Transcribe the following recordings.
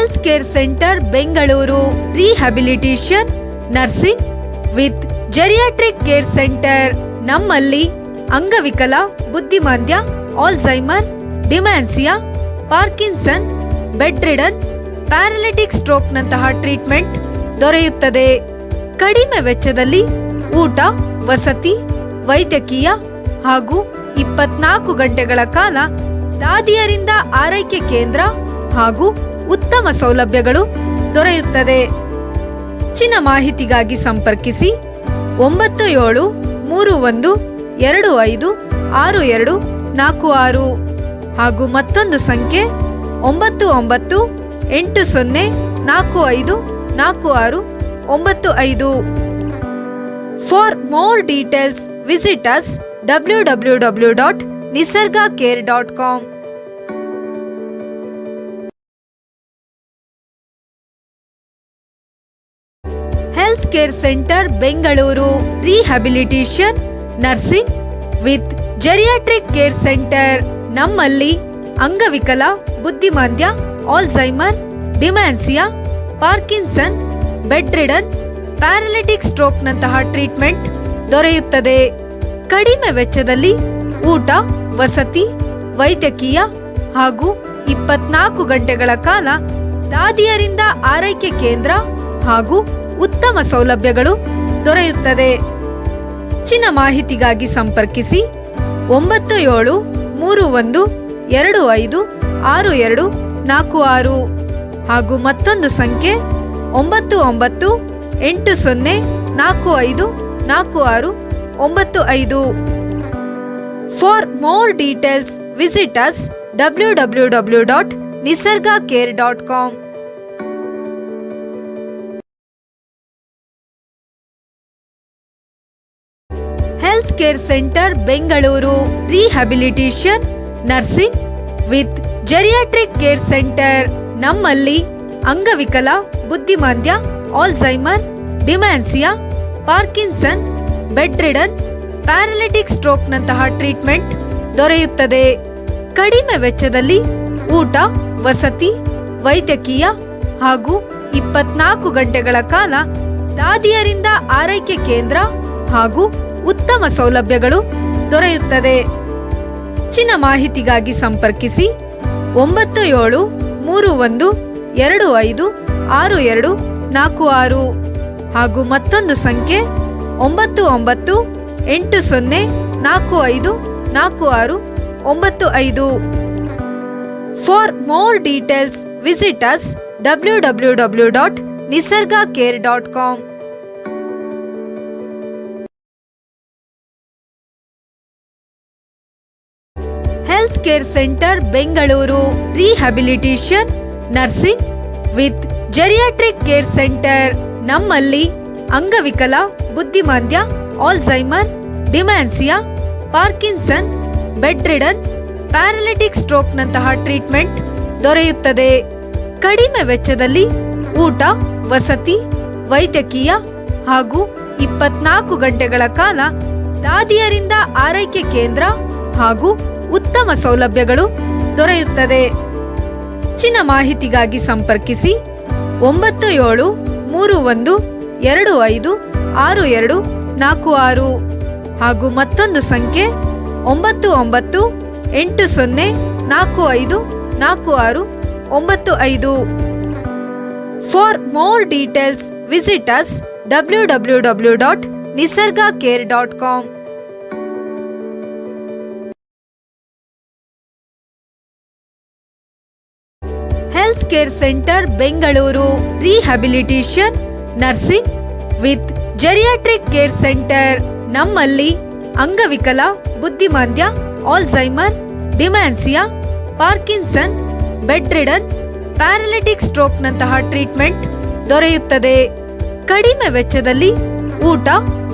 Health care centre Bengaluru. Rehabilitation, nursing with geriatric care centre. ನಮ್ಮಲ್ಲಿ ಅಂಗವಿಕಲ, ಬುದ್ಧಿಮಾಂದ್ಯ, Alzheimer, dementia, Parkinson, bed ridden, paralytic stroke ನಂತಹ treatment ದೊರೆಯುತ್ತದೆ. ಕಡಿಮೆ ವೆಚ್ಚದಲ್ಲಿ ಊಟ, ವಸತಿ, ವೈದ್ಯಕೀಯ ಹಾಗೂ 24 ಗಂಟೆಗಳ ಕಾಲ ದಾದಿಯರಿಂದ ಆರೈಕೆ ಕೇಂದ್ರ ಹಾಗೂ ಉತ್ತಮ ಸೌಲಭ್ಯಗಳು ದೊರೆಯುತ್ತದೆ. ಹೆಚ್ಚಿನ ಮಾಹಿತಿಗಾಗಿ ಸಂಪರ್ಕಿಸಿ 9731256246 ಹಾಗೂ ಮತ್ತೊಂದು ಸಂಖ್ಯೆ 9980454695. For more details visit us www.nisargacare.com. Health care centre Bengaluru. Rehabilitation, nursing with geriatric care centre. ನಮ್ಮಲ್ಲಿ ಅಂಗವಿಕಲ, ಬುದ್ಧಿಮಾಂದ್ಯ, Alzheimer, dementia, Parkinson, bed ridden, paralytic stroke ನಂತಹ ಟ್ರೀಟ್ಮೆಂಟ್ ದೊರೆಯುತ್ತದೆ. ಕಡಿಮೆ ವೆಚ್ಚದಲ್ಲಿ ಊಟ, ವಸತಿ, ವೈದ್ಯಕೀಯ ಹಾಗೂ 24 ಗಂಟೆಗಳ ಕಾಲ ದಾದಿಯರಿಂದ ಆರೈಕೆ ಕೇಂದ್ರ ಹಾಗೂ ಉತ್ತಮ ಸೌಲಭ್ಯಗಳು ದೊರೆಯುತ್ತದೆ. ಹೆಚ್ಚಿನ ಮಾಹಿತಿಗಾಗಿ ಸಂಪರ್ಕಿಸಿ 9731256246 ಹಾಗೂ ಮತ್ತೊಂದು ಸಂಖ್ಯೆ 9980454695. For more details visit us www.nisargacare.com. Health care centre Bengaluru. Rehabilitation, nursing with geriatric care centre. ನಮ್ಮಲ್ಲಿ ಅಂಗವಿಕಲ, ಬುದ್ಧಿಮಾಂದ್ಯ, Alzheimer, dementia, Parkinson, bed ridden, paralytic stroke ನಂತಹ ಟ್ರೀಟ್ಮೆಂಟ್ ದೊರೆಯುತ್ತದೆ. ಕಡಿಮೆ ವೆಚ್ಚದಲ್ಲಿ ಊಟ, ವಸತಿ, ವೈದ್ಯಕೀಯ ಹಾಗೂ 24 ಗಂಟೆಗಳ ಕಾಲ ದಾದಿಯರಿಂದ ಆರೈಕೆ ಕೇಂದ್ರ ಹಾಗೂ ಉತ್ತಮ ಸೌಲಭ್ಯಗಳು ದೊರೆಯುತ್ತದೆ. ಹೆಚ್ಚಿನ ಮಾಹಿತಿಗಾಗಿ ಸಂಪರ್ಕಿಸಿ 9731256246 ಹಾಗೂ ಮತ್ತೊಂದು ಸಂಖ್ಯೆ 9980454695. For more details visit us www.nisargacare.com. Health care centre Bengaluru. Rehabilitation, nursing with geriatric care centre. ನಮ್ಮಲ್ಲಿ ಅಂಗವಿಕಲ, ಬುದ್ಧಿಮಾಂದ್ಯ, Alzheimer, dementia, Parkinson, bed ridden, paralytic stroke ನಂತಹ ಟ್ರೀಟ್ಮೆಂಟ್ ದೊರೆಯುತ್ತದೆ. ಕಡಿಮೆ ವೆಚ್ಚದಲ್ಲಿ ಊಟ, ವಸತಿ, ವೈದ್ಯಕೀಯ ಹಾಗೂ 24 ಗಂಟೆಗಳ ಕಾಲ ದಾದಿಯರಿಂದ ಆರೈಕೆ ಕೇಂದ್ರ ಹಾಗೂ ಉತ್ತಮ ಸೌಲಭ್ಯಗಳು ದೊರೆಯುತ್ತದೆ. ಹೆಚ್ಚಿನ ಮಾಹಿತಿಗಾಗಿ ಸಂಪರ್ಕಿಸಿ 9731256246 ಹಾಗೂ ಮತ್ತೊಂದು ಸಂಖ್ಯೆ 9980454695. For more details visit us www.nisargacare.com. Health care centre Bengaluru. Rehabilitation, nursing with geriatric care centre. ನಮ್ಮಲ್ಲಿ ಅಂಗವಿಕಲ, ಬುದ್ಧಿಮಾಂದ್ಯ, Alzheimer, dementia, Parkinson, bed ridden, paralytic stroke ನಂತಹ ಟ್ರೀಟ್ಮೆಂಟ್ ದೊರೆಯುತ್ತದೆ. ಕಡಿಮೆ ವೆಚ್ಚದಲ್ಲಿ ಊಟ,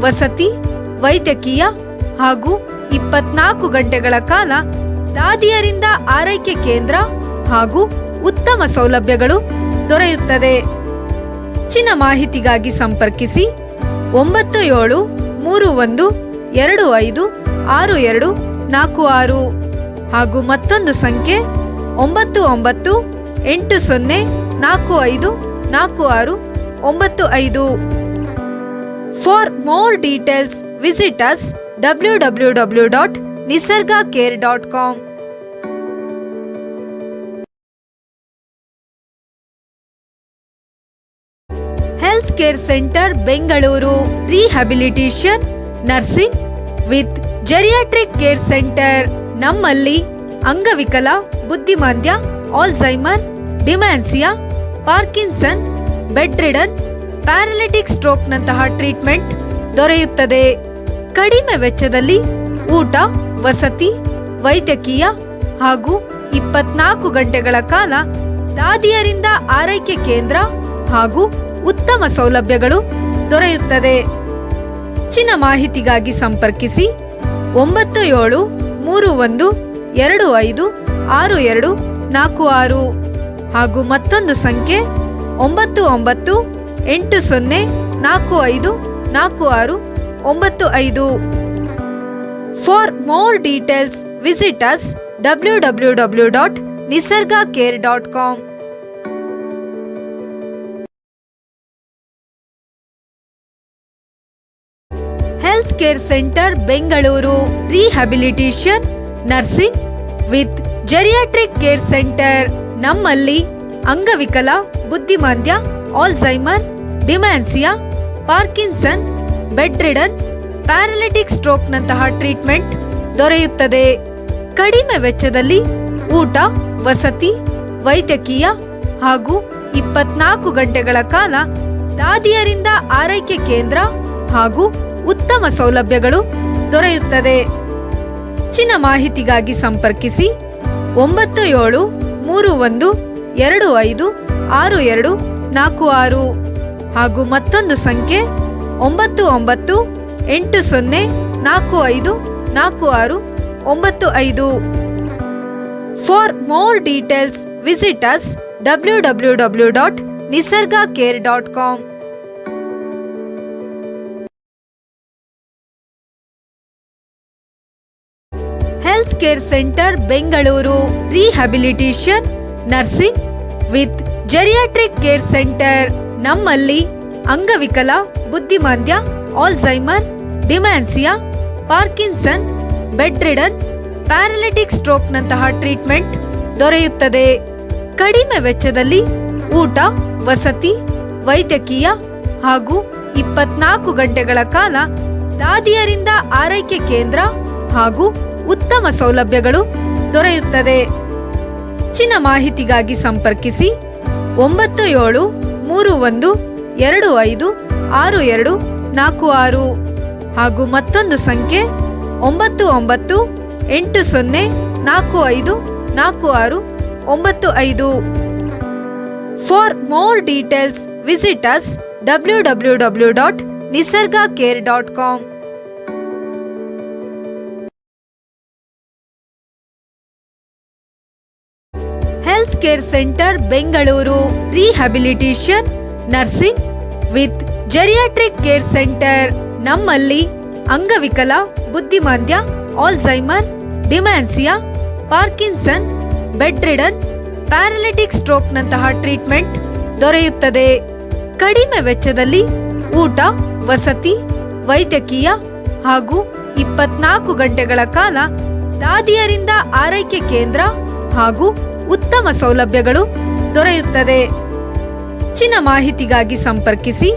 ವಸತಿ, ವೈದ್ಯಕೀಯ ಹಾಗೂ 24 ಗಂಟೆಗಳ ಕಾಲ ದಾದಿಯರಿಂದ ಆರೈಕೆ ಕೇಂದ್ರ ಹಾಗೂ ಉತ್ತಮ ಸೌಲಭ್ಯಗಳು ದೊರೆಯುತ್ತದೆ. ಹೆಚ್ಚಿನ ಮಾಹಿತಿಗಾಗಿ ಸಂಪರ್ಕಿಸಿ 9731256246 ಹಾಗೂ ಮತ್ತೊಂದು ಸಂಖ್ಯೆ 9980454695. 80454695. For more details visit us www.nisargacare.com. Health care centre Bengaluru rehabilitation nursing with geriatric care centre. ನಮ್ಮಲ್ಲಿ ಅಂಗವಿಕಲ, ಬುದ್ಧಿಮಾಂದ್ಯ, Alzheimer, dementia, Parkinson, bed ridden, paralytic stroke ನಂತಹ ಟ್ರೀಟ್ಮೆಂಟ್ ದೊರೆಯುತ್ತದೆ. ಕಡಿಮೆ ವೆಚ್ಚದಲ್ಲಿ ಊಟ, ವಸತಿ, ವೈದ್ಯಕೀಯ ಹಾಗೂ 24 ಗಂಟೆಗಳ ಕಾಲ ದಾದಿಯರಿಂದ ಆರೈಕೆ ಕೇಂದ್ರ ಹಾಗೂ ಉತ್ತಮ ಸೌಲಭ್ಯಗಳು ದೊರೆಯುತ್ತದೆ. ಹೆಚ್ಚಿನ ಮಾಹಿತಿಗಾಗಿ ಸಂಪರ್ಕಿಸಿ 9731256246 ಹಾಗೂ ಮತ್ತೊಂದು ಸಂಖ್ಯೆ 9980454695. For more details visit us www.nisargacare.com. Health care centre Bengaluru rehabilitation nursing with geriatric care centre. ನಮ್ಮಲ್ಲಿ ಅಂಗವಿಕಲ, ಬುದ್ಧಿಮಾಂದ್ಯ, Alzheimer, dementia, Parkinson, bed ridden, paralytic stroke ನಂತಹ ಟ್ರೀಟ್ಮೆಂಟ್ ದೊರೆಯುತ್ತದೆ. ಕಡಿಮೆ ವೆಚ್ಚದಲ್ಲಿ ಊಟ, ವಸತಿ, ವೈದ್ಯಕೀಯ ಹಾಗೂ 24 ಗಂಟೆಗಳ ಕಾಲ ದಾದಿಯರಿಂದ ಆರೈಕೆ ಕೇಂದ್ರ ಹಾಗೂ ಉತ್ತಮ ಸೌಲಭ್ಯಗಳು ದೊರೆಯುತ್ತದೆ. ಹೆಚ್ಚಿನ ಮಾಹಿತಿಗಾಗಿ ಸಂಪರ್ಕಿಸಿ 9731256246 ಹಾಗೂ ಮತ್ತೊಂದು ಸಂಖ್ಯೆ 9980454695. For more details visit us www.nisargacare.com. Health care centre Bengaluru rehabilitation nursing with geriatric care centre. ನಮ್ಮಲ್ಲಿ ಅಂಗವಿಕಲ, ಬುದ್ಧಿಮಾಂದ್ಯ, Alzheimer, dementia, Parkinson, bed ridden, paralytic stroke ನಂತಹ ಟ್ರೀಟ್ಮೆಂಟ್ ದೊರೆಯುತ್ತದೆ. ಕಡಿಮೆ ವೆಚ್ಚದಲ್ಲಿ ಊಟ, ವಸತಿ, ವೈದ್ಯಕೀಯ ಹಾಗೂ 24 ಗಂಟೆಗಳ ಕಾಲ ದಾದಿಯರಿಂದ ಆರೈಕೆ ಕೇಂದ್ರ ಹಾಗೂ ಉತ್ತಮ ಸೌಲಭ್ಯಗಳು ದೊರೆಯುತ್ತದೆ. ಹೆಚ್ಚಿನ ಮಾಹಿತಿಗಾಗಿ ಸಂಪರ್ಕಿಸಿ 9731256246 ಹಾಗೂ ಮತ್ತೊಂದು ಸಂಖ್ಯೆ 9980454695. For more details visit us www.nisargacare.com. Health care centre Bengaluru rehabilitation nursing with geriatric care centre. ನಮ್ಮಲ್ಲಿ ಅಂಗವಿಕಲ, ಬುದ್ಧಿಮಾಂದ್ಯ, Alzheimer, dementia, Parkinson, bed ridden, paralytic stroke ನಂತಹ ಟ್ರೀಟ್ಮೆಂಟ್ ದೊರೆಯುತ್ತದೆ. ಕಡಿಮೆ ವೆಚ್ಚದಲ್ಲಿ ಊಟ, ವಸತಿ, ವೈದ್ಯಕೀಯ ಹಾಗೂ 24 ಗಂಟೆಗಳ ಕಾಲ ದಾದಿಯರಿಂದ ಆರೈಕೆ ಕೇಂದ್ರ ಹಾಗೂ ಉತ್ತಮ ಸೌಲಭ್ಯಗಳು ದೊರೆಯುತ್ತದೆ. ಹೆಚ್ಚಿನ ಮಾಹಿತಿಗಾಗಿ ಸಂಪರ್ಕಿಸಿ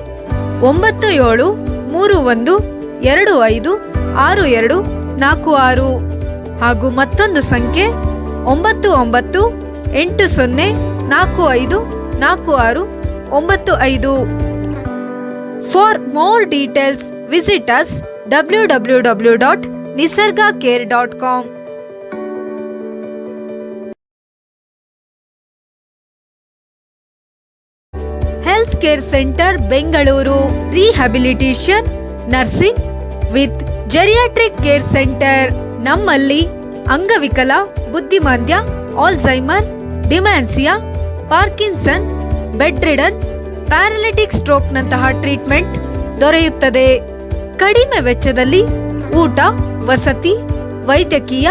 9731256246 ಹಾಗೂ ಮತ್ತೊಂದು ಸಂಖ್ಯೆ 9980454695. For more details visit us www.nisargacare.com. Health care centre Bengaluru rehabilitation nursing with geriatric care centre. ನಮ್ಮಲ್ಲಿ ಅಂಗವಿಕಲ, ಬುದ್ಧಿಮಾಂದ್ಯ, Alzheimer, dementia, Parkinson, bed ridden, paralytic stroke ನಂತಹ ಟ್ರೀಟ್ಮೆಂಟ್ ದೊರೆಯುತ್ತದೆ. ಕಡಿಮೆ ವೆಚ್ಚದಲ್ಲಿ ಊಟ, ವಸತಿ, ವೈದ್ಯಕೀಯ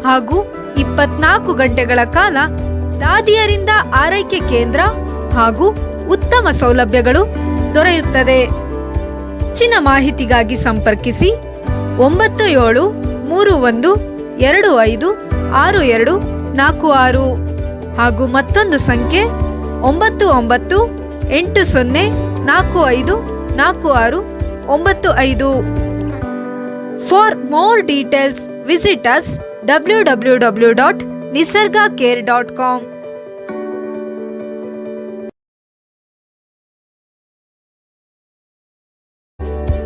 ಹಾಗೂ 24 ಗಂಟೆಗಳ ಕಾಲ ದಾದಿಯರಿಂದ ಆರೈಕೆ ಕೇಂದ್ರ ಹಾಗೂ ಉತ್ತಮ ಸೌಲಭ್ಯಗಳು ದೊರೆಯುತ್ತದೆ. ಹೆಚ್ಚಿನ ಮಾಹಿತಿಗಾಗಿ ಸಂಪರ್ಕಿಸಿ 9731256246 ಹಾಗೂ ಮತ್ತೊಂದು ಸಂಖ್ಯೆ 9980454695. For more details, visit us www.nisargacare.com.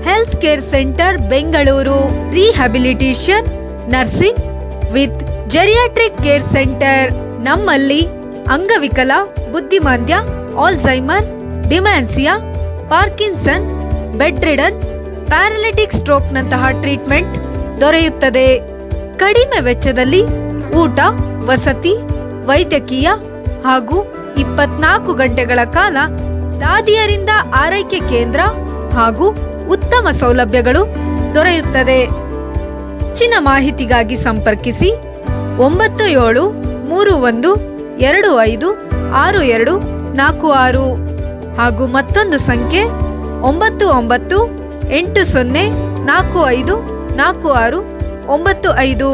Health care centre Bengaluru rehabilitation nursing with geriatric care centre. ನಮ್ಮಲ್ಲಿ ಅಂಗವಿಕಲ, ಬುದ್ಧಿಮಾಂದ್ಯ, Alzheimer, dementia, Parkinson, bed ridden, paralytic ಸ್ಟ್ರೋಕ್ನಂತಹ ಟ್ರೀಟ್ಮೆಂಟ್ ದೊರೆಯುತ್ತದೆ. ಕಡಿಮೆ ವೆಚ್ಚದಲ್ಲಿ ಊಟ, ವಸತಿ, ವೈದ್ಯಕೀಯ ಹಾಗೂ 24 ಗಂಟೆಗಳ ಕಾಲ ದಾದಿಯರಿಂದ ಆರೈಕೆ ಕೇಂದ್ರ ಹಾಗೂ ಉತ್ತಮ ಸೌಲಭ್ಯಗಳು ದೊರೆಯುತ್ತದೆ. ಹೆಚ್ಚಿನ ಮಾಹಿತಿಗಾಗಿ ಸಂಪರ್ಕಿಸಿ 9731256246 ಹಾಗೂ ಮತ್ತೊಂದು ಸಂಖ್ಯೆ 9980454695.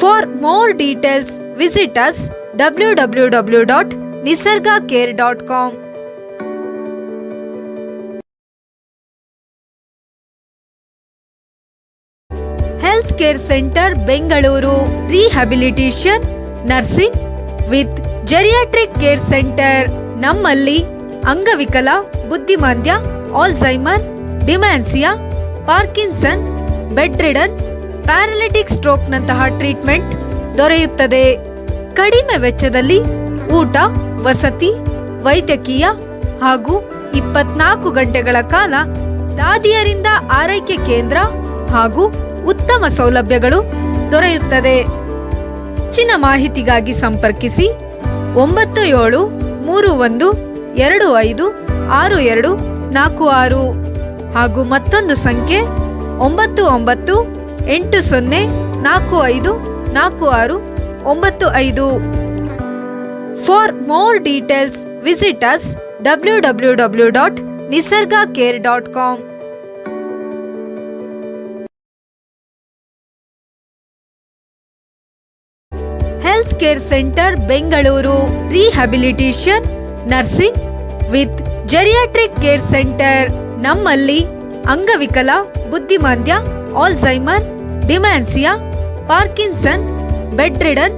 For more details, visit us www.nisargacare.com. Health care centre Bengaluru rehabilitation nursing with geriatric care centre. ನಮ್ಮಲ್ಲಿ ಅಂಗವಿಕಲ, ಬುದ್ಧಿಮಾಂದ್ಯ, Alzheimer, dementia, Parkinson, bed ridden, paralytic ಸ್ಟ್ರೋಕ್ನಂತಹ ಟ್ರೀಟ್ಮೆಂಟ್ ದೊರೆಯುತ್ತದೆ. ಕಡಿಮೆ ವೆಚ್ಚದಲ್ಲಿ ಊಟ, ವಸತಿ, ವೈದ್ಯಕೀಯ ಹಾಗೂ 24 ಗಂಟೆಗಳ ಕಾಲ ದಾದಿಯರಿಂದ ಆರೈಕೆ ಕೇಂದ್ರ ಹಾಗೂ ಉತ್ತಮ ಸೌಲಭ್ಯಗಳು ದೊರೆಯುತ್ತದೆ. ಹೆಚ್ಚಿನ ಮಾಹಿತಿಗಾಗಿ ಸಂಪರ್ಕಿಸಿ 9731256246 ಹಾಗೂ ಮತ್ತೊಂದು ಸಂಖ್ಯೆ 9980454695. For more details, visit us www.nisargacare.com. Health care centre Bengaluru rehabilitation nursing with geriatric care centre. ನಮ್ಮಲ್ಲಿ ಅಂಗವಿಕಲ, ಬುದ್ಧಿಮಾಂದ್ಯ, Alzheimer, dementia, Parkinson, bed ridden,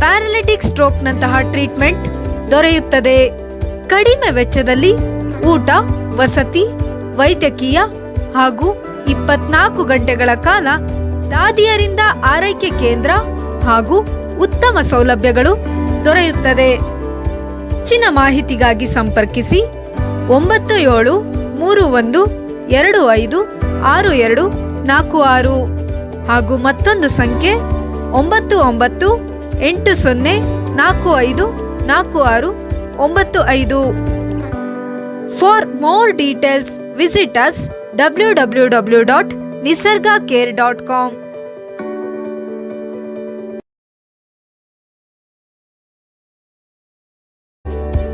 paralytic ಸ್ಟ್ರೋಕ್ನಂತಹ ಟ್ರೀಟ್ಮೆಂಟ್ ದೊರೆಯುತ್ತದೆ. ಕಡಿಮೆ ವೆಚ್ಚದಲ್ಲಿ ಊಟ, ವಸತಿ, ವೈದ್ಯಕೀಯ ಹಾಗೂ 24 ಗಂಟೆಗಳ ಕಾಲ ದಾದಿಯರಿಂದ ಆರೈಕೆ ಕೇಂದ್ರ ಹಾಗೂ ಉತ್ತಮ ಸೌಲಭ್ಯಗಳು ದೊರೆಯುತ್ತದೆ. ಹೆಚ್ಚಿನ ಮಾಹಿತಿಗಾಗಿ ಸಂಪರ್ಕಿಸಿ 9731256246 ಹಾಗೂ ಮತ್ತೊಂದು ಸಂಖ್ಯೆ 9980454695. For more details, visit us www.nisargacare.com.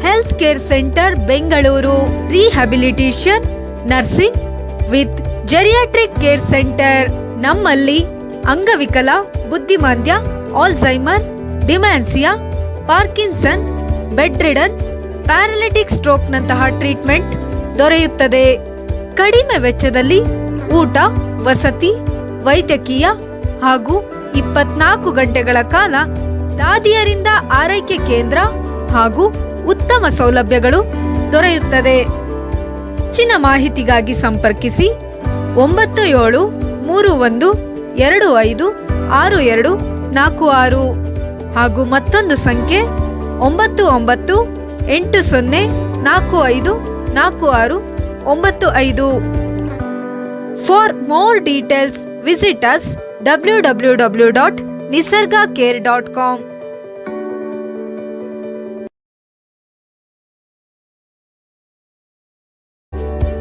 Health care centre Bengaluru rehabilitation nursing with geriatric care centre. ನಮ್ಮಲ್ಲಿ ಅಂಗವಿಕಲ, ಬುದ್ಧಿಮಾಂದ್ಯ, Alzheimer, dementia, Parkinson, bed ridden, paralytic ಸ್ಟ್ರೋಕ್ನಂತಹ ಟ್ರೀಟ್ಮೆಂಟ್ ದೊರೆಯುತ್ತದೆ. ಕಡಿಮೆ ವೆಚ್ಚದಲ್ಲಿ ಊಟ, ವಸತಿ, ವೈದ್ಯಕೀಯ ಹಾಗೂ 24 ಗಂಟೆಗಳ ಕಾಲ ದಾದಿಯರಿಂದ ಆರೈಕೆ ಕೇಂದ್ರ ಹಾಗೂ ಉತ್ತಮ ಸೌಲಭ್ಯಗಳು ದೊರೆಯುತ್ತದೆ. ಹೆಚ್ಚಿನ ಮಾಹಿತಿಗಾಗಿ ಸಂಪರ್ಕಿಸಿ 9731256246 ಹಾಗೂ ಮತ್ತೊಂದು ಸಂಖ್ಯೆ 9980454695. For more details, visit us www.nisargacare.com.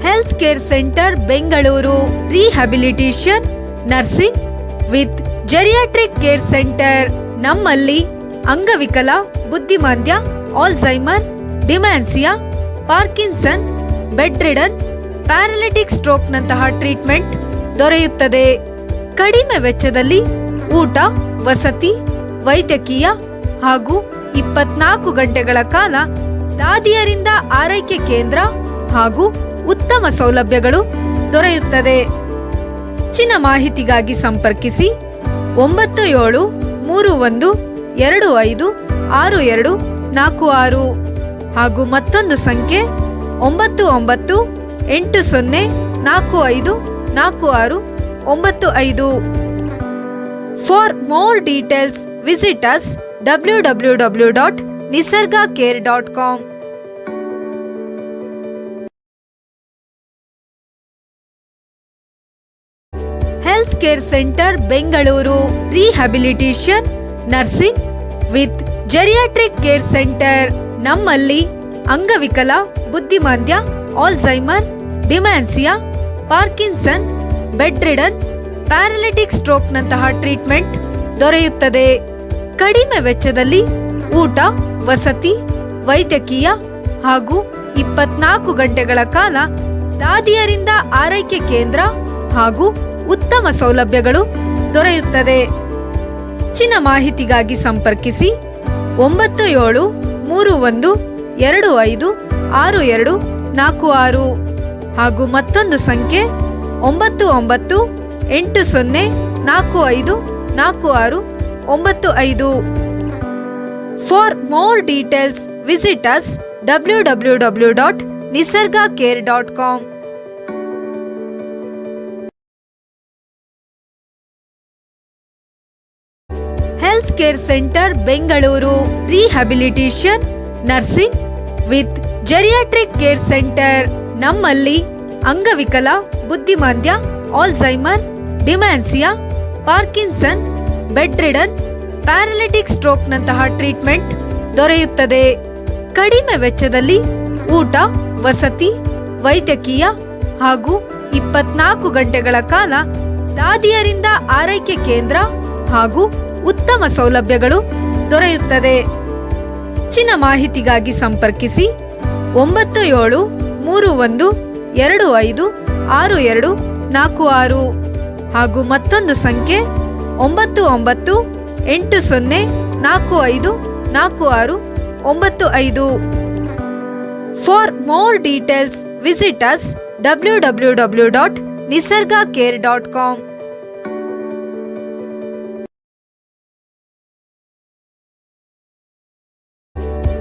Health care centre Bengaluru rehabilitation nursing with geriatric care centre. ನಮ್ಮಲ್ಲಿ ಅಂಗವಿಕಲ, ಬುದ್ಧಿಮಾಂದ್ಯ, Alzheimer, dementia, Parkinson, bed ridden, paralytic ಸ್ಟ್ರೋಕ್ನಂತಹ ಟ್ರೀಟ್ಮೆಂಟ್ ದೊರೆಯುತ್ತದೆ. ಕಡಿಮೆ ವೆಚ್ಚದಲ್ಲಿ ಊಟ, ವಸತಿ, ವೈದ್ಯಕೀಯ ಹಾಗೂ 24 ಗಂಟೆಗಳ ಕಾಲ ದಾದಿಯರಿಂದ ಆರೈಕೆ ಕೇಂದ್ರ ಹಾಗೂ ಉತ್ತಮ ಸೌಲಭ್ಯಗಳು ದೊರೆಯುತ್ತದೆ. ಹೆಚ್ಚಿನ ಮಾಹಿತಿಗಾಗಿ ಸಂಪರ್ಕಿಸಿ 9731256246 ಹಾಗೂ ಮತ್ತೊಂದು ಸಂಖ್ಯೆ 9980454695. For more details, visit us www.nisargacare.com. Health care centre Bengaluru. Rehabilitation, nursing with geriatric care centre. ನಮ್ಮಲ್ಲಿ ಅಂಗವಿಕಲ, ಬುದ್ಧಿಮಾಂದ್ಯ, Alzheimer, dementia, Parkinson, bed ridden, paralytic ಸ್ಟ್ರೋಕ್ನಂತಹ ಟ್ರೀಟ್ಮೆಂಟ್ ದೊರೆಯುತ್ತದೆ. ಕಡಿಮೆ ವೆಚ್ಚದಲ್ಲಿ ಊಟ, ವಸತಿ, ವೈದ್ಯಕೀಯ ಹಾಗೂ 24 ಗಂಟೆಗಳ ಕಾಲ ದಾದಿಯರಿಂದ ಆರೈಕೆ ಕೇಂದ್ರ ಹಾಗೂ ಉತ್ತಮ ಸೌಲಭ್ಯಗಳು ದೊರೆಯುತ್ತದೆ. ಹೆಚ್ಚಿನ ಮಾಹಿತಿಗಾಗಿ ಸಂಪರ್ಕಿಸಿ 9731256246 ಹಾಗೂ ಮತ್ತೊಂದು ಸಂಖ್ಯೆ 9980454695. For more details, visit us www.nisargacare.com. Health care centre Bengaluru. Rehabilitation, nursing with geriatric care centre. ನಮ್ಮಲ್ಲಿ ಅಂಗವಿಕಲ, ಬುದ್ಧಿಮಾಂದ್ಯ, Alzheimer, dementia, Parkinson, bed ridden, paralytic ಸ್ಟ್ರೋಕ್ನಂತಹ ಟ್ರೀಟ್ಮೆಂಟ್ ದೊರೆಯುತ್ತದೆ. ಕಡಿಮೆ ವೆಚ್ಚದಲ್ಲಿ ಊಟ, ವಸತಿ, ವೈದ್ಯಕೀಯ ಹಾಗೂ 24 ಗಂಟೆಗಳ ಕಾಲ ದಾದಿಯರಿಂದ ಆರೈಕೆ ಕೇಂದ್ರ ಹಾಗೂ ಉತ್ತಮ ಸೌಲಭ್ಯಗಳು ದೊರೆಯುತ್ತದೆ. ಹೆಚ್ಚಿನ ಮಾಹಿತಿಗಾಗಿ ಸಂಪರ್ಕಿಸಿ 9731256246 ಹಾಗೂ ಮತ್ತೊಂದು ಸಂಖ್ಯೆ 9980454695. For more details, visit us www.nisargacare.com.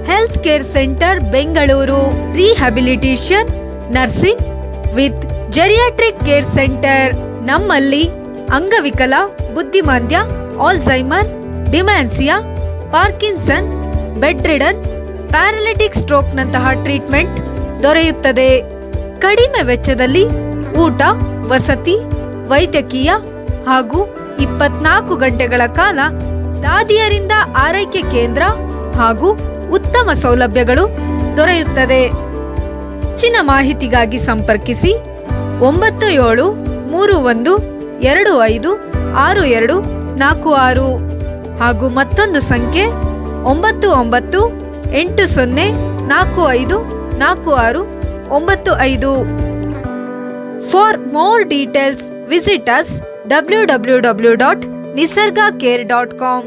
Health care centre Bengaluru. Rehabilitation, nursing with geriatric care centre. ನಮ್ಮಲ್ಲಿ ಅಂಗವಿಕಲ, ಬುದ್ಧಿಮಾಂದ್ಯ, Alzheimer, dementia, Parkinson, bed ridden, paralytic ಸ್ಟ್ರೋಕ್ನಂತಹ ಟ್ರೀಟ್ಮೆಂಟ್ ದೊರೆಯುತ್ತದೆ. ಕಡಿಮೆ ವೆಚ್ಚದಲ್ಲಿ ಊಟ, ವಸತಿ, ವೈದ್ಯಕೀಯ ಹಾಗೂ 24 ಗಂಟೆಗಳ ಕಾಲ ದಾದಿಯರಿಂದ ಆರೈಕೆ ಕೇಂದ್ರ ಹಾಗೂ ಉತ್ತಮ ಸೌಲಭ್ಯಗಳು ದೊರೆಯುತ್ತದೆ. ಹೆಚ್ಚಿನ ಮಾಹಿತಿಗಾಗಿ ಸಂಪರ್ಕಿಸಿ 9731256246 ಹಾಗೂ ಮತ್ತೊಂದು ಸಂಖ್ಯೆ 9980454695. For more details, visit us www.nisargacare.com.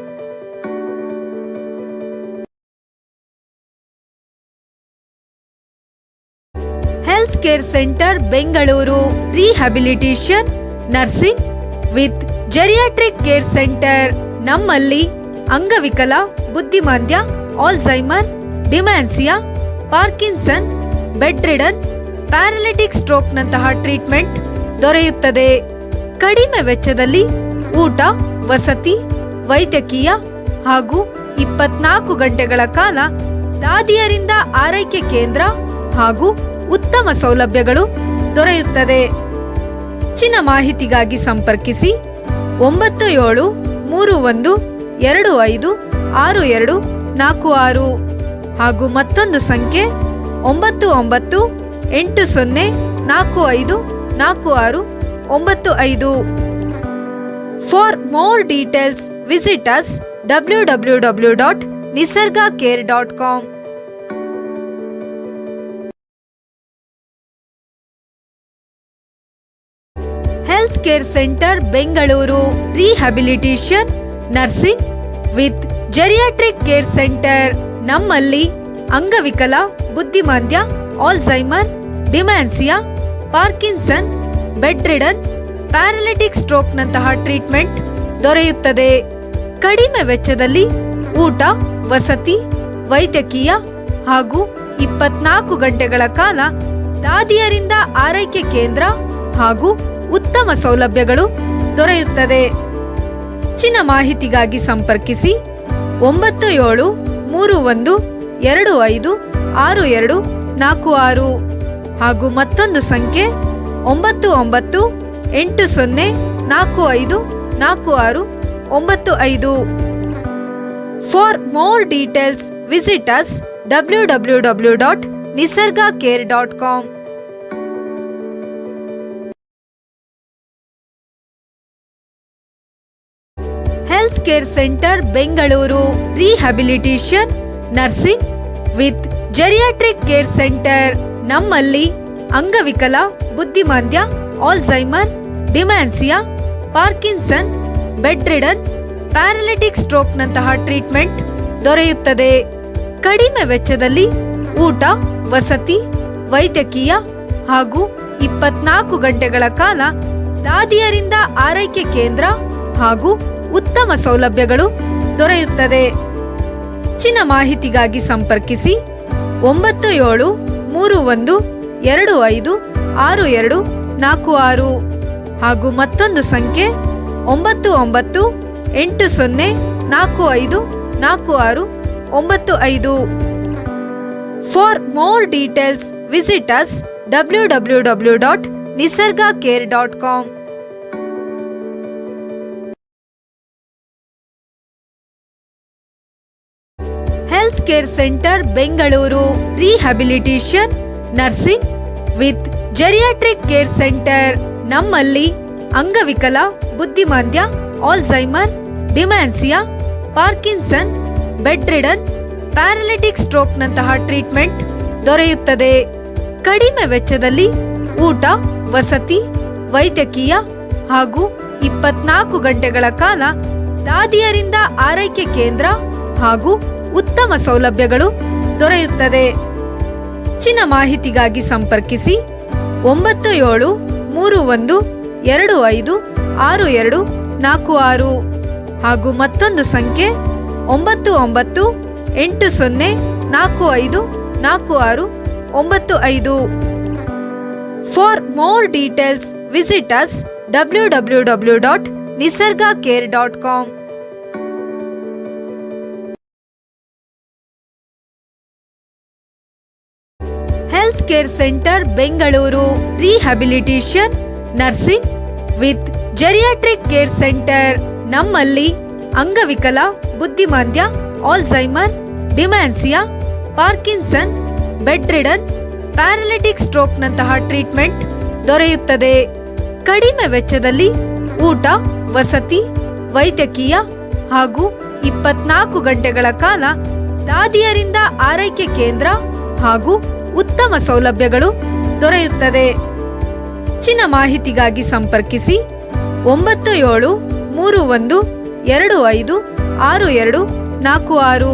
Health care centre Bengaluru. Rehabilitation, nursing with geriatric care centre. ನಮ್ಮಲ್ಲಿ ಅಂಗವಿಕಲ, ಬುದ್ಧಿಮಾಂದ್ಯ, Alzheimer, dementia, Parkinson, bed ridden, paralytic ಸ್ಟ್ರೋಕ್ನಂತಹ ಟ್ರೀಟ್ಮೆಂಟ್ ದೊರೆಯುತ್ತದೆ. ಕಡಿಮೆ ವೆಚ್ಚದಲ್ಲಿ ಊಟ, ವಸತಿ, ವೈದ್ಯಕೀಯ ಹಾಗೂ 24 ಗಂಟೆಗಳ ಕಾಲ ದಾದಿಯರಿಂದ ಆರೈಕೆ ಕೇಂದ್ರ ಹಾಗೂ ಉತ್ತಮ ಸೌಲಭ್ಯಗಳು ದೊರೆಯುತ್ತದೆ. ಹೆಚ್ಚಿನ ಮಾಹಿತಿಗಾಗಿ ಸಂಪರ್ಕಿಸಿ 9731256246 ಹಾಗೂ ಮತ್ತೊಂದು ಸಂಖ್ಯೆ 9980454695. For more details, visit us www.nisargacare.com. www.nisargacare.com. Health care centre Bengaluru rehabilitation nursing with geriatric care centre. ನಮ್ಮಲ್ಲಿ ಅಂಗವಿಕಲ, ಬುದ್ಧಿಮಾಂದ್ಯ, Alzheimer, dementia, Parkinson, bed ridden, paralytic stroke ನಂತಹ ಟ್ರೀಟ್ಮೆಂಟ್ ದೊರೆಯುತ್ತದೆ. ಕಡಿಮೆ ವೆಚ್ಚದಲ್ಲಿ ಊಟ, ವಸತಿ, ವೈದ್ಯಕೀಯ ಹಾಗೂ 24 ಗಂಟೆಗಳ ಕಾಲ ದಾದಿಯರಿಂದ ಆರೈಕೆ ಕೇಂದ್ರ ಹಾಗೂ ಉತ್ತಮ ಸೌಲಭ್ಯಗಳು ದೊರೆಯುತ್ತದೆ. ಹೆಚ್ಚಿನ ಮಾಹಿತಿಗಾಗಿ ಸಂಪರ್ಕಿಸಿ 9731256246 ಹಾಗೂ ಮತ್ತೊಂದು ಸಂಖ್ಯೆ 9980454695. For more details visit us www.nisargacare.com. Health care centre Bengaluru rehabilitation nursing with geriatric care centre. ನಮ್ಮಲ್ಲಿ ಅಂಗವಿಕಲ, ಬುದ್ಧಿಮಾಂದ್ಯ, Alzheimer, dementia, Parkinson, bed ridden, paralytic stroke ನಂತಹ ಟ್ರೀಟ್ಮೆಂಟ್ ದೊರೆಯುತ್ತದೆ. ಕಡಿಮೆ ವೆಚ್ಚದಲ್ಲಿ ಊಟ, ವಸತಿ, ವೈದ್ಯಕೀಯ ಹಾಗೂ 24 ಗಂಟೆಗಳ ಕಾಲ ದಾದಿಯರಿಂದ ಆರೈಕೆ ಕೇಂದ್ರ ಹಾಗೂ ಉತ್ತಮ ಸೌಲಭ್ಯಗಳು ದೊರೆಯುತ್ತದೆ. ಹೆಚ್ಚಿನ ಮಾಹಿತಿಗಾಗಿ ಸಂಪರ್ಕಿಸಿ 9731256246 ಹಾಗೂ ಮತ್ತೊಂದು ಸಂಖ್ಯೆ 9980454695. For more details visit us www.nisargacare.com. Health care centre Bengaluru rehabilitation nursing with geriatric care centre. ನಮ್ಮಲ್ಲಿ ಅಂಗವಿಕಲ, ಬುದ್ಧಿಮಾಂದ್ಯ, Alzheimer, dementia, Parkinson, bed ridden, paralytic stroke ನಂತಹ ಟ್ರೀಟ್ಮೆಂಟ್ ದೊರೆಯುತ್ತದೆ. ಕಡಿಮೆ ವೆಚ್ಚದಲ್ಲಿ ಊಟ, ವಸತಿ, ವೈದ್ಯಕೀಯ ಹಾಗೂ 24 ಗಂಟೆಗಳ ಕಾಲ ದಾದಿಯರಿಂದ ಆರೈಕೆ ಕೇಂದ್ರ ಹಾಗೂ ಉತ್ತಮ ಸೌಲಭ್ಯಗಳು ದೊರೆಯುತ್ತದೆ. ಹೆಚ್ಚಿನ ಮಾಹಿತಿಗಾಗಿ ಸಂಪರ್ಕಿಸಿ 9731256246 ಹಾಗೂ ಮತ್ತೊಂದು ಸಂಖ್ಯೆ 9980454695. For more details visit us www.nisargacare.com. Health care centre Bengaluru rehabilitation nursing with geriatric care centre. ನಮ್ಮಲ್ಲಿ ಅಂಗವಿಕಲ, ಬುದ್ಧಿಮಾಂದ್ಯ, Alzheimer, dementia, Parkinson, bed ridden, paralytic stroke ನಂತಹ ಟ್ರೀಟ್ಮೆಂಟ್ ದೊರೆಯುತ್ತದೆ. ಕಡಿಮೆ ವೆಚ್ಚದಲ್ಲಿ ಊಟ, ವಸತಿ, ವೈದ್ಯಕೀಯ ಹಾಗೂ 24 ಗಂಟೆಗಳ ಕಾಲ ದಾದಿಯರಿಂದ ಆರೈಕೆ ಕೇಂದ್ರ ಹಾಗೂ ಉತ್ತಮ ಸೌಲಭ್ಯಗಳು ದೊರೆಯುತ್ತದೆ. ಹೆಚ್ಚಿನ ಮಾಹಿತಿಗಾಗಿ ಸಂಪರ್ಕಿಸಿ 9731256246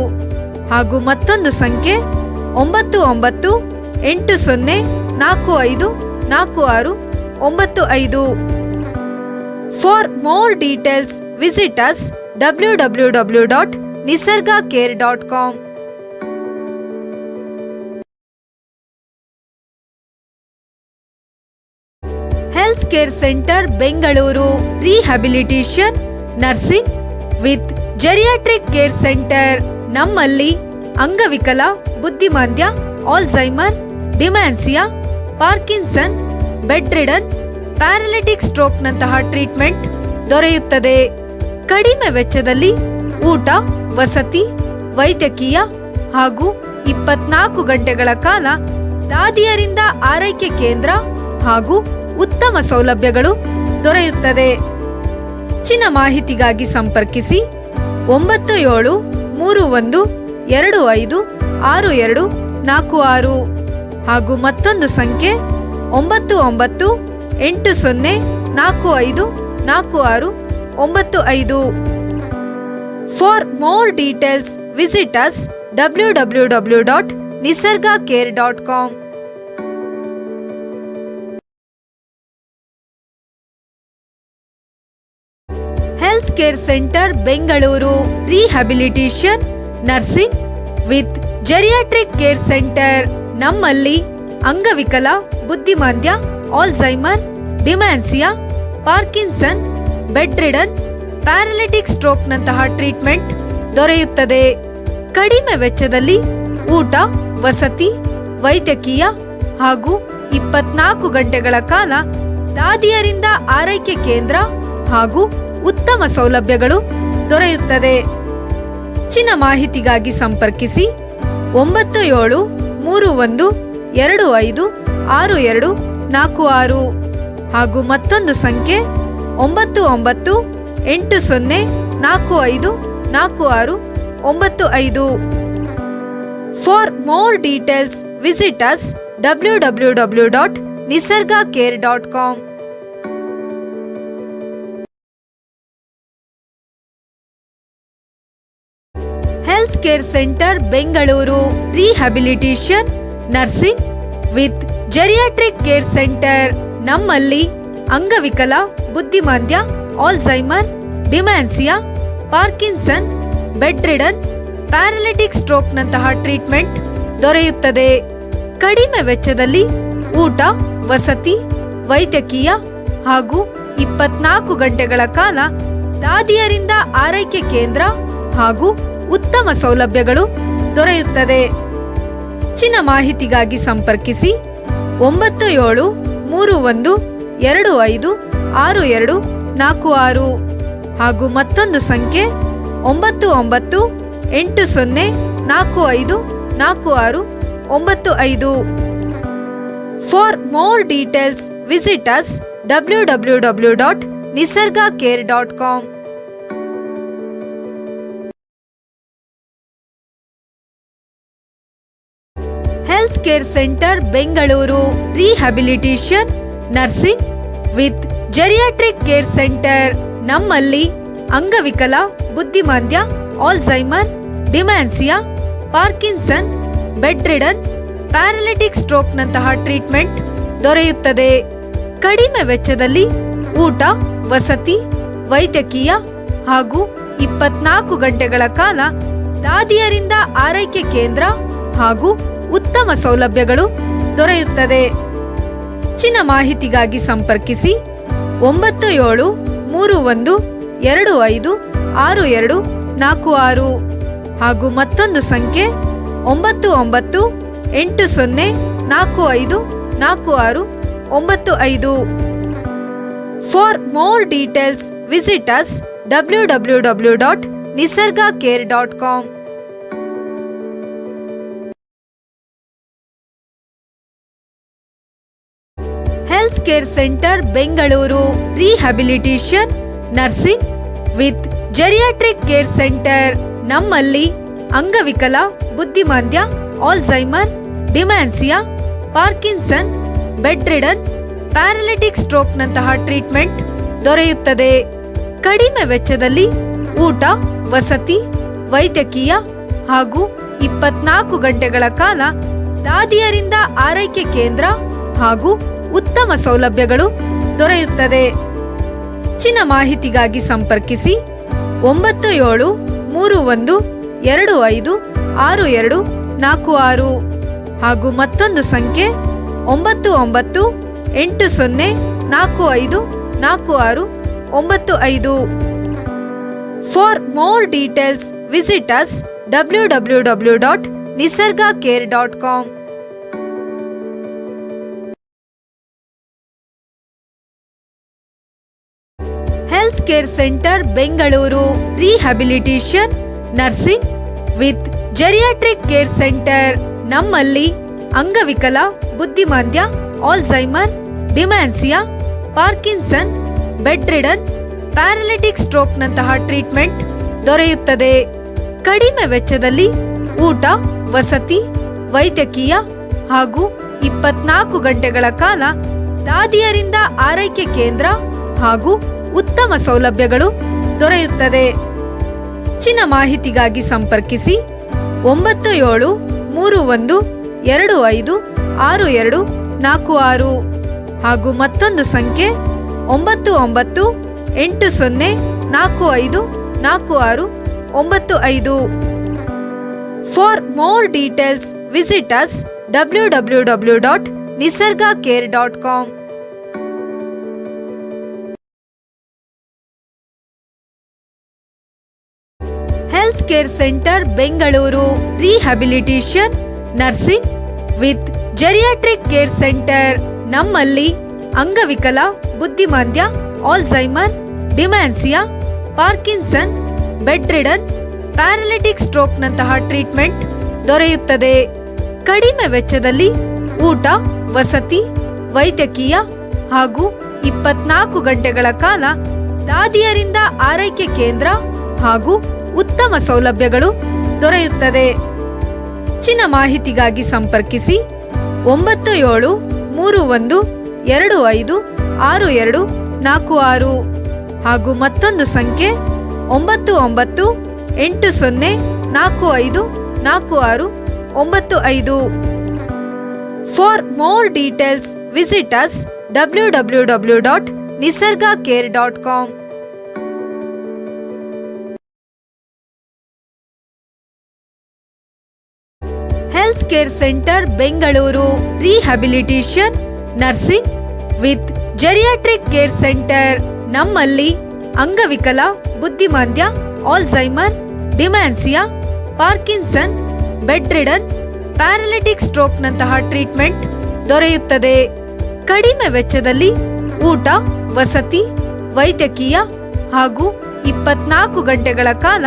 ಹಾಗೂ ಮತ್ತೊಂದು ಸಂಖ್ಯೆ 9980454695. For more details visit us www.nisargacare.com. Health care centre Bengaluru rehabilitation nursing with geriatric care centre. ನಮ್ಮಲ್ಲಿ ಅಂಗವಿಕಲ, ಬುದ್ಧಿಮಾಂದ್ಯ, Alzheimer, dementia, Parkinson, bed ridden, paralytic stroke ನಂತಹ ಟ್ರೀಟ್ಮೆಂಟ್ ದೊರೆಯುತ್ತದೆ. ಕಡಿಮೆ ವೆಚ್ಚದಲ್ಲಿ ಊಟ, ವಸತಿ, ವೈದ್ಯಕೀಯ ಹಾಗೂ 24 ಗಂಟೆಗಳ ಕಾಲ ದಾದಿಯರಿಂದ ಆರೈಕೆ ಕೇಂದ್ರ ಹಾಗೂ ಉತ್ತಮ ಸೌಲಭ್ಯಗಳು ದೊರೆಯುತ್ತದೆ. ಹೆಚ್ಚಿನ ಮಾಹಿತಿಗಾಗಿ ಸಂಪರ್ಕಿಸಿ 9731256246 9126564246 ಹಾಗೂ ಮತ್ತೊಂದು ಸಂಖ್ಯೆ 9980454645. For more details visit us www.nisargacare.com. Health care centre Bengaluru rehabilitation nursing with geriatric care centre. ನಮ್ಮಲ್ಲಿ ಅಂಗವಿಕಲ, ಬುದ್ಧಿಮಾಂದ್ಯ, Alzheimer, dementia, Parkinson, bed ridden, paralytic stroke ನಂತಹ ಟ್ರೀಟ್ಮೆಂಟ್ ದೊರೆಯುತ್ತದೆ. ಕಡಿಮೆ ವೆಚ್ಚದಲ್ಲಿ ಊಟ, ವಸತಿ, ವೈದ್ಯಕೀಯ ಹಾಗೂ 24 ಗಂಟೆಗಳ ಕಾಲ ದಾದಿಯರಿಂದ ಆರೈಕೆ ಕೇಂದ್ರ ಹಾಗೂ ಉತ್ತಮ ಸೌಲಭ್ಯಗಳು ದೊರೆಯುತ್ತದೆ. ಹೆಚ್ಚಿನ ಮಾಹಿತಿಗಾಗಿ ಸಂಪರ್ಕಿಸಿ 9731256246 ಹಾಗೂ ಮತ್ತೊಂದು ಸಂಖ್ಯೆ 9980454695. For more details visit us www.nisargacare.com. Health care centre Bengaluru rehabilitation nursing with geriatric care centre. ನಮ್ಮಲ್ಲಿ ಅಂಗವಿಕಲ, ಬುದ್ಧಿಮಾಂದ್ಯ, Alzheimer, dementia, Parkinson, bed ridden, paralytic stroke ನಂತಹ ಟ್ರೀಟ್ಮೆಂಟ್ ದೊರೆಯುತ್ತದೆ. ಕಡಿಮೆ ವೆಚ್ಚದಲ್ಲಿ ಊಟ, ವಸತಿ, ವೈದ್ಯಕೀಯ ಹಾಗೂ 24 ಗಂಟೆಗಳ ಕಾಲ ದಾದಿಯರಿಂದ ಆರೈಕೆ ಕೇಂದ್ರ ಹಾಗೂ ಉತ್ತಮ ಸೌಲಭ್ಯಗಳು ದೊರೆಯುತ್ತದೆ. ಹೆಚ್ಚಿನ ಮಾಹಿತಿಗಾಗಿ ಸಂಪರ್ಕಿಸಿ 9731256246 ಹಾಗೂ ಮತ್ತೊಂದು ಸಂಖ್ಯೆ 9980454695. For more details visit us www.nisargacare.com. Health care centre Bengaluru rehabilitation nursing with geriatric care centre. ನಮ್ಮಲ್ಲಿ ಅಂಗವಿಕಲ, ಬುದ್ಧಿಮಾಂದ್ಯ, Alzheimer, dementia, Parkinson, bed ridden, paralytic stroke ನಂತಹ ಟ್ರೀಟ್ಮೆಂಟ್ ದೊರೆಯುತ್ತದೆ. ಕಡಿಮೆ ವೆಚ್ಚದಲ್ಲಿ ಊಟ, ವಸತಿ, ವೈದ್ಯಕೀಯ ಹಾಗೂ 24 ಗಂಟೆಗಳ ಕಾಲ ದಾದಿಯರಿಂದ ಆರೈಕೆ ಕೇಂದ್ರ ಹಾಗೂ ಉತ್ತಮ ಸೌಲಭ್ಯಗಳು ದೊರೆಯುತ್ತದೆ. ಹೆಚ್ಚಿನ ಮಾಹಿತಿಗಾಗಿ ಸಂಪರ್ಕಿಸಿ 9731256246 ಹಾಗೂ ಮತ್ತೊಂದು ಸಂಖ್ಯೆ 9980454695. For more details visit us www.nisargacare.com. Health care centre Bengaluru rehabilitation nursing with geriatric care centre. ನಮ್ಮಲ್ಲಿ ಅಂಗವಿಕಲ, ಬುದ್ಧಿಮಾಂದ್ಯ, Alzheimer, dementia, Parkinson, bed ridden, paralytic stroke ನಂತಹ ಟ್ರೀಟ್ಮೆಂಟ್ ದೊರೆಯುತ್ತದೆ. ಕಡಿಮೆ ವೆಚ್ಚದಲ್ಲಿ ಊಟ, ವಸತಿ, ವೈದ್ಯಕೀಯ ಹಾಗೂ 24 ಗಂಟೆಗಳ ಕಾಲ ದಾದಿಯರಿಂದ ಆರೈಕೆ ಕೇಂದ್ರ ಹಾಗೂ ಉತ್ತಮ ಸೌಲಭ್ಯಗಳು ದೊರೆಯುತ್ತದೆ. ಹೆಚ್ಚಿನ ಮಾಹಿತಿಗಾಗಿ ಸಂಪರ್ಕಿಸಿ 9731256246 ಹಾಗೂ ಮತ್ತೊಂದು ಸಂಖ್ಯೆ 9980454695. For more details visit us www.nisargacare.com. Health care centre Bengaluru rehabilitation nursing with geriatric care centre. ನಮ್ಮಲ್ಲಿ ಅಂಗವಿಕಲ, ಬುದ್ಧಿಮಾಂದ್ಯ, Alzheimer, dementia, Parkinson, bed ridden, paralytic stroke ನಂತಹ ಟ್ರೀಟ್ಮೆಂಟ್ ದೊರೆಯುತ್ತದೆ. ಕಡಿಮೆ ವೆಚ್ಚದಲ್ಲಿ ಊಟ, ವಸತಿ, ವೈದ್ಯಕೀಯ ಹಾಗೂ 24 ಗಂಟೆಗಳ ಕಾಲ ದಾದಿಯರಿಂದ ಆರೈಕೆ ಕೇಂದ್ರ ಹಾಗೂ ಉತ್ತಮ ಸೌಲಭ್ಯಗಳು ದೊರೆಯುತ್ತದೆ. ಹೆಚ್ಚಿನ ಮಾಹಿತಿಗಾಗಿ ಸಂಪರ್ಕಿಸಿ 9731256246 ಹಾಗೂ ಮತ್ತೊಂದು ಸಂಖ್ಯೆ 9980454695. For more details, visit us www.nisargacare.com. Health care centre Bengaluru rehabilitation nursing with geriatric care centre. ನಮ್ಮಲ್ಲಿ ಅಂಗವಿಕಲ, ಬುದ್ಧಿಮಾಂದ್ಯ, Alzheimer, dementia, Parkinson, bed ridden, paralytic ಸ್ಟ್ರೋಕ್ನಂತಹ ಟ್ರೀಟ್ಮೆಂಟ್ ದೊರೆಯುತ್ತದೆ. ಕಡಿಮೆ ವೆಚ್ಚದಲ್ಲಿ ಊಟ, ವಸತಿ, ವೈದ್ಯಕೀಯ ಹಾಗೂ 24 ಗಂಟೆಗಳ ಕಾಲ ದಾದಿಯರಿಂದ ಆರೈಕೆ ಕೇಂದ್ರ ಹಾಗೂ ಉತ್ತಮ ಸೌಲಭ್ಯಗಳು ದೊರೆಯುತ್ತದೆ. ಹೆಚ್ಚಿನ ಮಾಹಿತಿಗಾಗಿ ಸಂಪರ್ಕಿಸಿ 9731256246 ಹಾಗೂ ಮತ್ತೊಂದು ಸಂಖ್ಯೆ 9980454695. For more details, visit us www.nisargacare.com. Health care centre Bengaluru rehabilitation nursing with geriatric care centre. ನಮ್ಮಲ್ಲಿ ಅಂಗವಿಕಲ, ಬುದ್ಧಿಮಾಂದ್ಯ, Alzheimer, dementia, Parkinson, bed ridden, paralytic ಸ್ಟ್ರೋಕ್ನಂತಹ ಟ್ರೀಟ್ಮೆಂಟ್ ದೊರೆಯುತ್ತದೆ. ಕಡಿಮೆ ವೆಚ್ಚದಲ್ಲಿ ಊಟ, ವಸತಿ, ವೈದ್ಯಕೀಯ ಹಾಗೂ 24 ಗಂಟೆಗಳ ಕಾಲ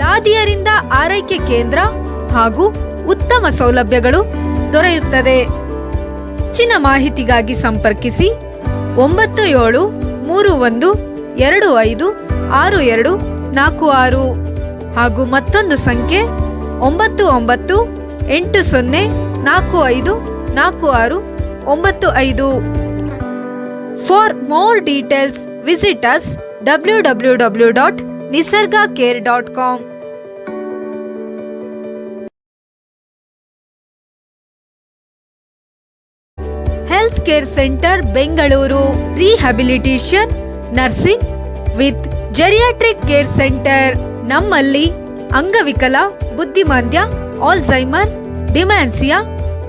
ದಾದಿಯರಿಂದ ಆರೈಕೆ ಕೇಂದ್ರ ಹಾಗೂ ಉತ್ತಮ ಸೌಲಭ್ಯಗಳು ದೊರೆಯುತ್ತದೆ. ಹೆಚ್ಚಿನ ಮಾಹಿತಿಗಾಗಿ ಸಂಪರ್ಕಿಸಿ 9731256246 ಹಾಗೂ ಮತ್ತೊಂದು ಸಂಖ್ಯೆ 9980454695. For more details, visit us www.nisargacare.com. Health care centre Bengaluru rehabilitation nursing with geriatric care centre. ನಮ್ಮಲ್ಲಿ ಅಂಗವಿಕಲ, ಬುದ್ಧಿಮಾಂದ್ಯ, Alzheimer, dementia,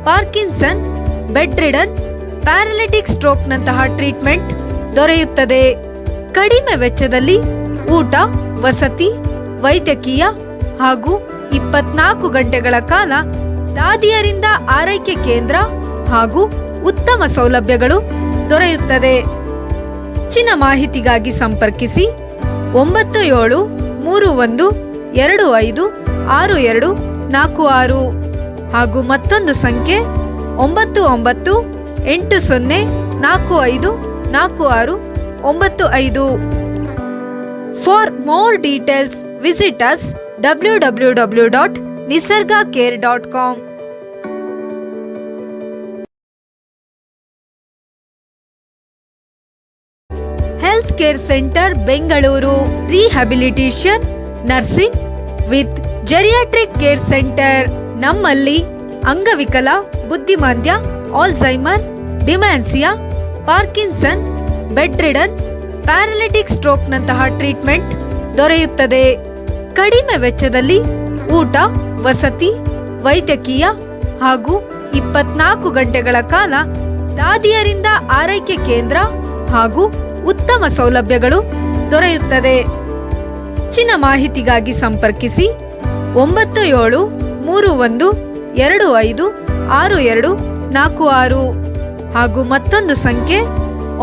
Parkinson, bed ridden, paralytic ಸ್ಟ್ರೋಕ್ನಂತಹ ಟ್ರೀಟ್ಮೆಂಟ್ ದೊರೆಯುತ್ತದೆ. ಕಡಿಮೆ ವೆಚ್ಚದಲ್ಲಿ ಊಟ, ವಸತಿ, ವೈದ್ಯಕೀಯ ಹಾಗೂ 24 ಗಂಟೆಗಳ ಕಾಲ ದಾದಿಯರಿಂದ ಆರೈಕೆ ಕೇಂದ್ರ ಹಾಗೂ ಉತ್ತಮ ಸೌಲಭ್ಯಗಳು ದೊರೆಯುತ್ತದೆ. ಹೆಚ್ಚಿನ ಮಾಹಿತಿಗಾಗಿ ಸಂಪರ್ಕಿಸಿ 9731256246 ಹಾಗೂ ಮತ್ತೊಂದು ಸಂಖ್ಯೆ 9980454695. For more details, visit us www.nisargacare.com. Health care centre Bengaluru rehabilitation nursing with geriatric care centre. ನಮ್ಮಲ್ಲಿ ಅಂಗವಿಕಲ, ಬುದ್ಧಿಮಾಂದ್ಯ, Alzheimer, dementia, Parkinson, bed ridden, paralytic ಸ್ಟ್ರೋಕ್ನಂತಹ ಟ್ರೀಟ್ಮೆಂಟ್ ದೊರೆಯುತ್ತದೆ. ಕಡಿಮೆ ವೆಚ್ಚದಲ್ಲಿ ಊಟ, ವಸತಿ, ವೈದ್ಯಕೀಯ ಹಾಗೂ 24 ಗಂಟೆಗಳ ಕಾಲ ದಾದಿಯರಿಂದ ಆರೈಕೆ ಕೇಂದ್ರ ಹಾಗೂ ಉತ್ತಮ ಸೌಲಭ್ಯಗಳು ದೊರೆಯುತ್ತದೆ. ಹೆಚ್ಚಿನ ಮಾಹಿತಿಗಾಗಿ ಸಂಪರ್ಕಿಸಿ 9731256246 ಹಾಗೂ ಮತ್ತೊಂದು ಸಂಖ್ಯೆ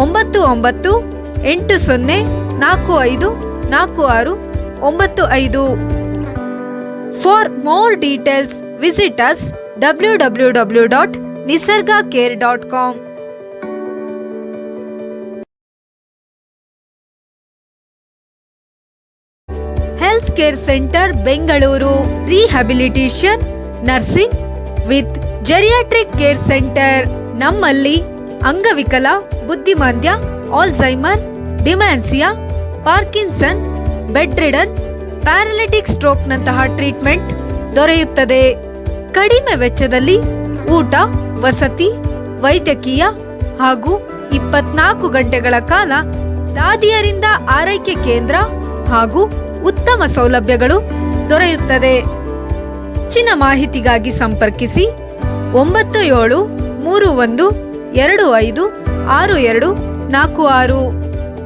9980454695. For more details, visit us www.nisargacare.com. Health care centre Bengaluru rehabilitation nursing with geriatric care centre. ನಮ್ಮಲ್ಲಿ ಅಂಗವಿಕಲ, ಬುದ್ಧಿಮಾಂದ್ಯ, Alzheimer, dementia, Parkinson, bed ridden, paralytic stroke ನಂತಹ ಟ್ರೀಟ್ಮೆಂಟ್ ದೊರೆಯುತ್ತದೆ. ಕಡಿಮೆ ವೆಚ್ಚದಲ್ಲಿ ಊಟ, ವಸತಿ, ವೈದ್ಯಕೀಯ ಹಾಗೂ 24 ಗಂಟೆಗಳ ಕಾಲ ದಾದಿಯರಿಂದ ಆರೈಕೆ ಕೇಂದ್ರ ಹಾಗೂ ಉತ್ತಮ ಸೌಲಭ್ಯಗಳು ದೊರೆಯುತ್ತದೆ. ಹೆಚ್ಚಿನ ಮಾಹಿತಿಗಾಗಿ ಸಂಪರ್ಕಿಸಿ 9731256246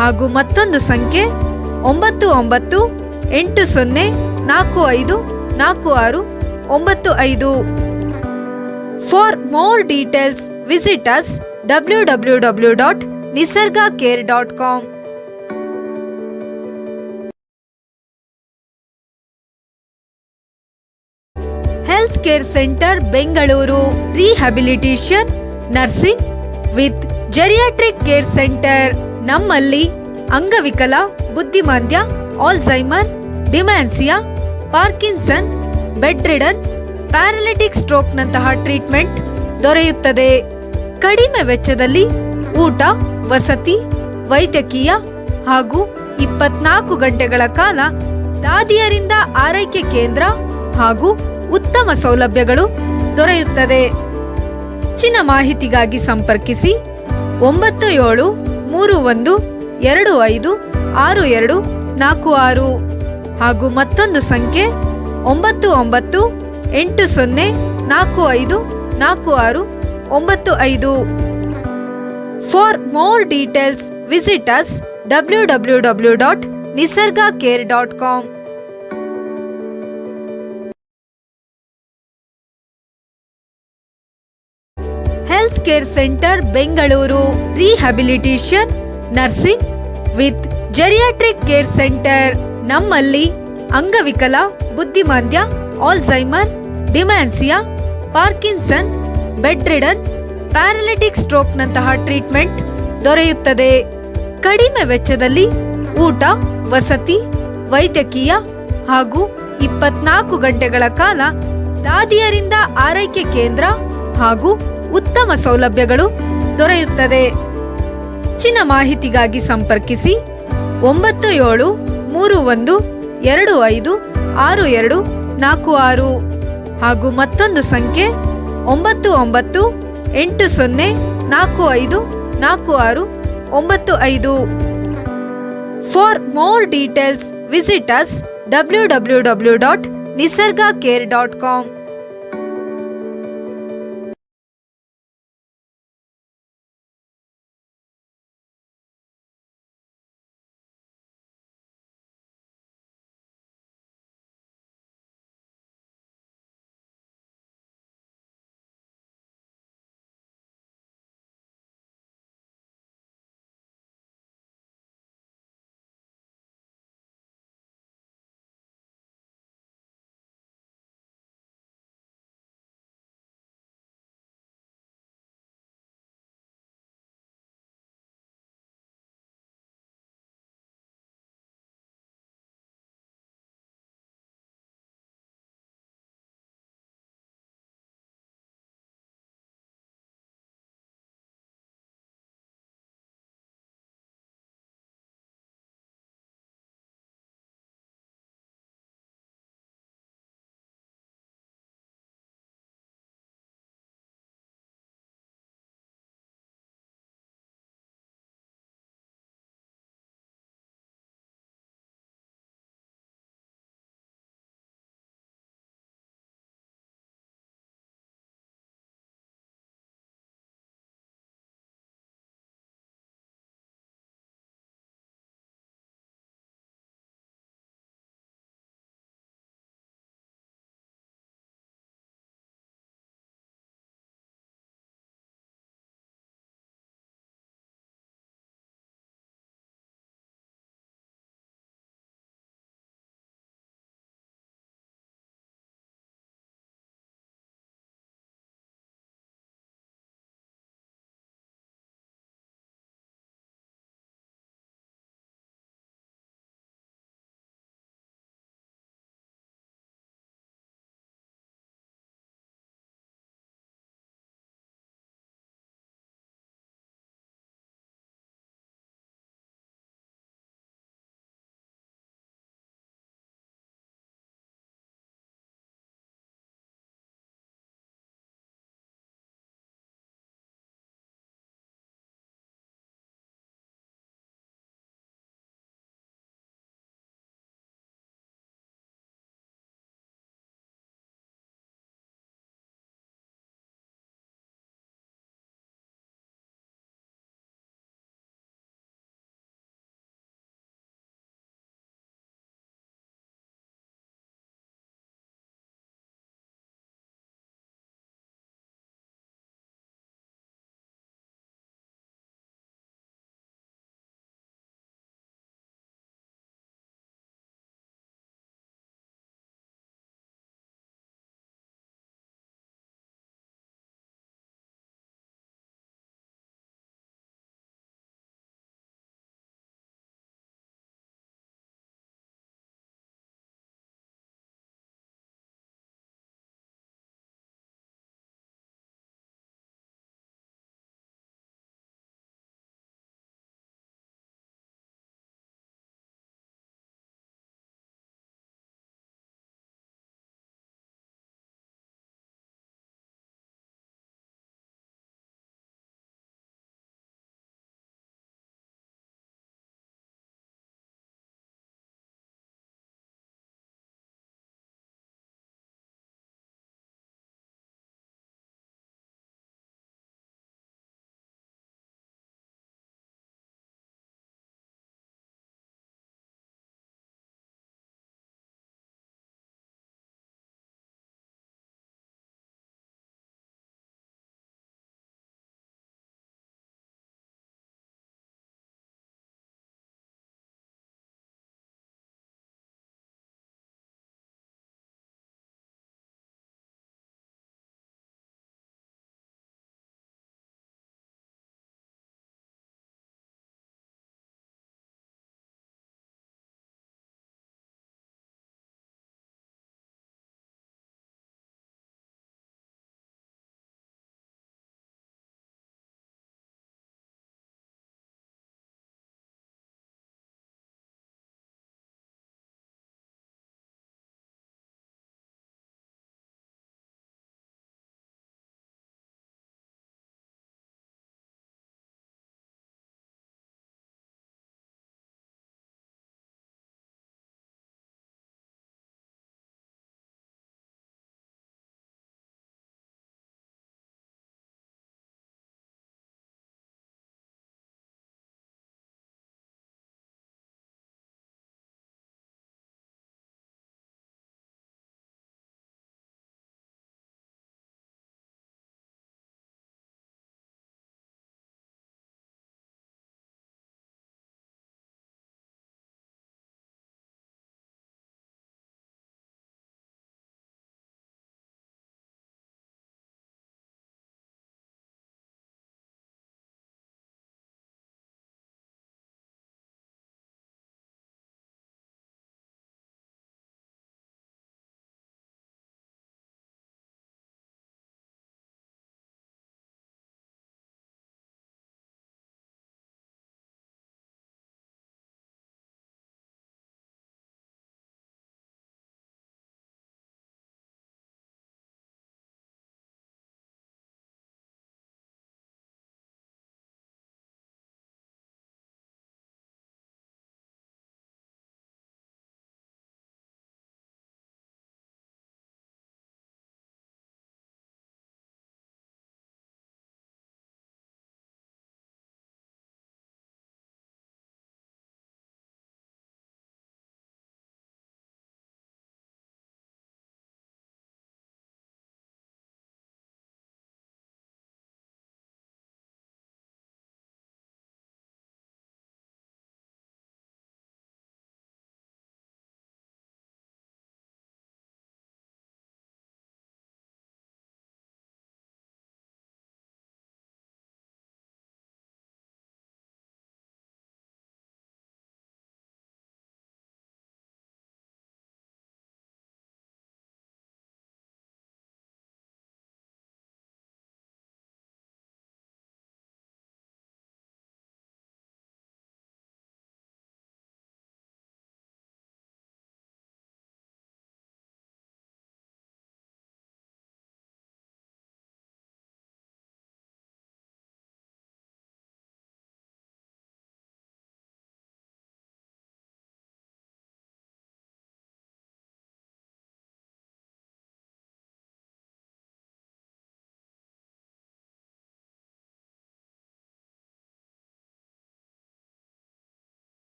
ಹಾಗೂ ಮತ್ತೊಂದು ಸಂಖ್ಯೆ 9980454695. For more details visit us www.nisargacare.com. Health care centre Bengaluru rehabilitation nursing with geriatric care centre. ನಮ್ಮಲ್ಲಿ ಅಂಗವಿಕಲ, ಬುದ್ಧಿಮಾಂದ್ಯ, Alzheimer, dementia, Parkinson, bed ridden, paralytic stroke ನಂತಹ ಟ್ರೀಟ್ಮೆಂಟ್ ದೊರೆಯುತ್ತದೆ. ಕಡಿಮೆ ವೆಚ್ಚದಲ್ಲಿ ಊಟ, ವಸತಿ, ವೈದ್ಯಕೀಯ ಹಾಗೂ 24 ಗಂಟೆಗಳ ಕಾಲ ದಾದಿಯರಿಂದ ಆರೈಕೆ ಕೇಂದ್ರ ಹಾಗೂ ಉತ್ತಮ ಸೌಲಭ್ಯಗಳು ದೊರೆಯುತ್ತದೆ. ಹೆಚ್ಚಿನ ಮಾಹಿತಿಗಾಗಿ ಸಂಪರ್ಕಿಸಿ 9731256246 ಹಾಗೂ ಮತ್ತೊಂದು ಸಂಖ್ಯೆ 9980454695. For more details visit us www.nisargacare.com. Health care centre Bengaluru rehabilitation nursing with geriatric care centre. ನಮ್ಮಲ್ಲಿ ಅಂಗವಿಕಲ, ಬುದ್ಧಿಮಾಂದ್ಯ, Alzheimer, dementia, Parkinson, bed ridden, paralytic stroke ನಂತಹ ಟ್ರೀಟ್ಮೆಂಟ್ ದೊರೆಯುತ್ತದೆ. ಕಡಿಮೆ ವೆಚ್ಚದಲ್ಲಿ ಊಟ, ವಸತಿ, ವೈದ್ಯಕೀಯ ಹಾಗೂ 24 ಗಂಟೆಗಳ ಕಾಲ ದಾದಿಯರಿಂದ ಆರೈಕೆ ಕೇಂದ್ರ ಹಾಗೂ ಉತ್ತಮ ಸೌಲಭ್ಯಗಳು ದೊರೆಯುತ್ತದೆ. ಹೆಚ್ಚಿನ ಮಾಹಿತಿಗಾಗಿ ಸಂಪರ್ಕಿಸಿ 9731256246 ಹಾಗೂ ಮತ್ತೊಂದು ಸಂಖ್ಯೆ 9980454695. For more details visit us www.nisargacare.com.